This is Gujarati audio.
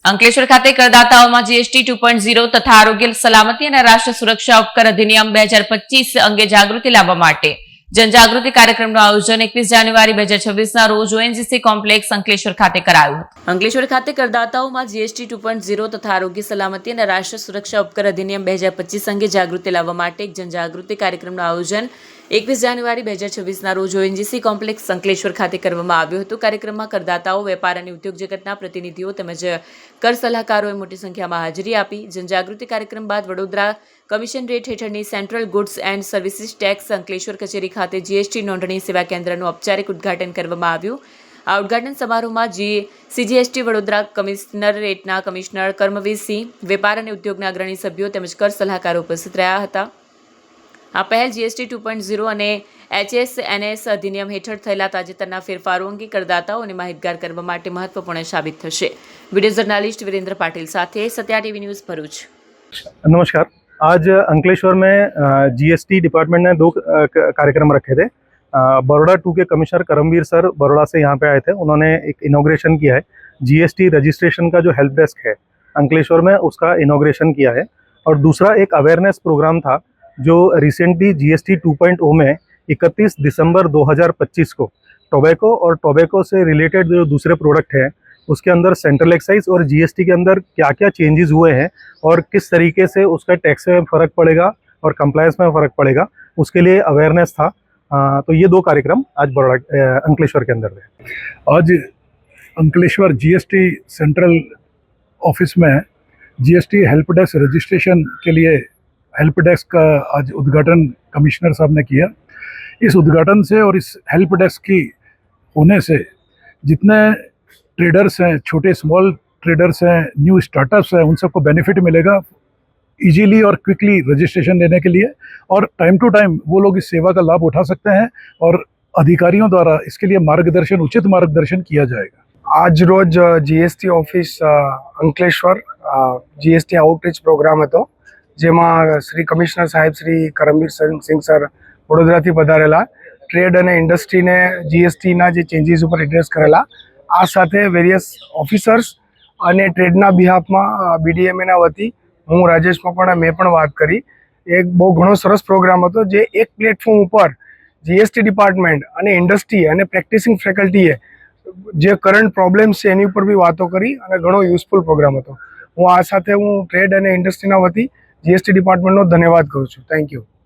અંકલેશ્વર ખાતે કરદાતાઓમાં જીએસટી 2.0 તથા આરોગ્ય સલામતી અને રાષ્ટ્ર સુરક્ષા ઉપકર અધિનિયમ 2025 અંગે જાગૃતિ લાવવા માટે જનજાગૃતિ કાર્યક્રમનું આયોજન 21 જાન્યુઆરી 2026 ના રોજ ઓએનજીસી કોમ્પ્લેક્સ અંકલેશ્વર ખાતે કરાયું. અંકલેશ્વર ખાતે કરદાતાઓમાં જીએસટી 2.0 તથા આરોગ્ય સલામતી અને રાષ્ટ્ર સુરક્ષા ઉપકર અધિનિયમ 2025 અંગે જાગૃતિ લાવવા માટે એક જનજાગૃતિ કાર્યક્રમનું આયોજન 21 જાન્યુઆરી 2026 ના રોજ ઓએનજીસી કોમ્પ્લેક્સ અંકલેશ્વર ખાતે કરવામાં આવ્યું હતું. કાર્યક્રમમાં કરદાતાઓ, વેપાર અને ઉદ્યોગ જગતના પ્રતિનિધિઓ તેમજ કર સલાહકારોએ મોટી સંખ્યામાં હાજરી આપી. જનજાગૃતિ કાર્યક્રમ બાદ વડોદરા કમિશનરેટ હેઠળની central goods and services tax Ankleshwar કચેરી ખાતે જીએસટી નોંધણી સેવા કેન્દ્રનું ઔપચારિક ઉદ્ઘાટન કરવામાં આવ્યું. આ ઉદ્ઘાટન સમારોહમાં સીજીએસટી વડોદરા કમિશનરેટના કમિશનર કર્મવીરસિંહ, વેપાર અને ઉદ્યોગના અગ્રણી સભ્યો તેમજ કર સલાહકારો ઉપસ્થિત રહ્યા હતા. આ પહેલ જીએસટી 2.0 અને એચએસએનએસ અધિનિયમ હેઠળ થયેલા તાજેતરના ફેરફારો અંગે કરદાતાઓને માહિતગાર કરવા માટે મહત્વપૂર્ણ સાબિત થશે. વિડીયો જર્નાલિस्ट वीरेंद्र पाटिल साथ सत्या टीवी न्यूज़ भरूच। नमस्कार। आज अंकलेश्वर में जीएसटी डिपार्टमेंट ने 2 कार्यक्रम रखे थे। बड़ौदा 2 के कमिश्नर करमवीर सर बड़ौदा से यहाँ पे आए थे। उन्होंने एक इनॉग्रेशन किया है। जीएसटी रजिस्ट्रेशन का जो हेल्प डेस्क है अंकलेश्वर में, उसका इनॉग्रेशन किया है। और दूसरा एक अवेयरनेस प्रोग्राम था जो रिसेंटली जीएसटी 2.0 में 31 दिसंबर 2025 को टोबैको और टोबैको से रिलेटेड जो दूसरे प्रोडक्ट हैं उसके अंदर सेंट्रल एक्साइज और जीएसटी के अंदर क्या क्या चेंजेस हुए हैं और किस तरीके से उसका टैक्स में फ़र्क पड़ेगा और कंप्लायंस में फ़र्क पड़ेगा, उसके लिए अवेयरनेस था। तो ये 2 कार्यक्रम आज बड़ौदा अंकलेश्वर के अंदर थे। आज अंकलेश्वर जीएसटी सेंट्रल ऑफिस में जीएसटी हेल्प डेस्क रजिस्ट्रेशन के लिए हेल्प डेस्क का आज उद्घाटन कमिश्नर साहब ने किया। इस उद्घाटन से और इस हेल्प डेस्क की होने से जितने ट्रेडर्स हैं, छोटे स्मॉल ट्रेडर्स हैं, न्यू स्टार्टअप्स हैं, उन सबको बेनिफिट मिलेगा इजीली और क्विकली रजिस्ट्रेशन लेने के लिए। और टाइम टू टाइम वो लोग इस सेवा का लाभ उठा सकते हैं और अधिकारियों द्वारा इसके लिए मार्गदर्शन, उचित मार्गदर्शन किया जाएगा। आज रोज GST office Ankleshwar GST outreach program હતો, જેમાં શ્રી કમિશનર સાહેબ શ્રી કરમવીર સિંહ સર વડોદરાથી પધારેલા, ટ્રેડ અને ઇન્ડસ્ટ્રીને જીએસટીના જે ચેન્જીસ ઉપર એડ્રેસ કરેલા. આ સાથે વેરિયસ ઓફિસર્સ અને ટ્રેડના બિહાફમાં બીડીએમએના વતી હું રાજેશ મકવાણા મેં પણ વાત કરી. એક બહુ ઘણો સરસ પ્રોગ્રામ હતો જે એક પ્લેટફોર્મ ઉપર જીએસટી ડિપાર્ટમેન્ટ અને ઇન્ડસ્ટ્રી અને પ્રેક્ટિસિંગ ફેકલ્ટીએ જે કરંટ પ્રોબ્લેમ્સ છે એની ઉપર બી વાતો કરી અને ઘણો યુઝફુલ પ્રોગ્રામ હતો. હું આ સાથે ટ્રેડ અને ઇન્ડસ્ટ્રીના વતી જીએસટી ડિપાર્ટમેન્ટનો ધન્યવાદ કરું છું. Thank you.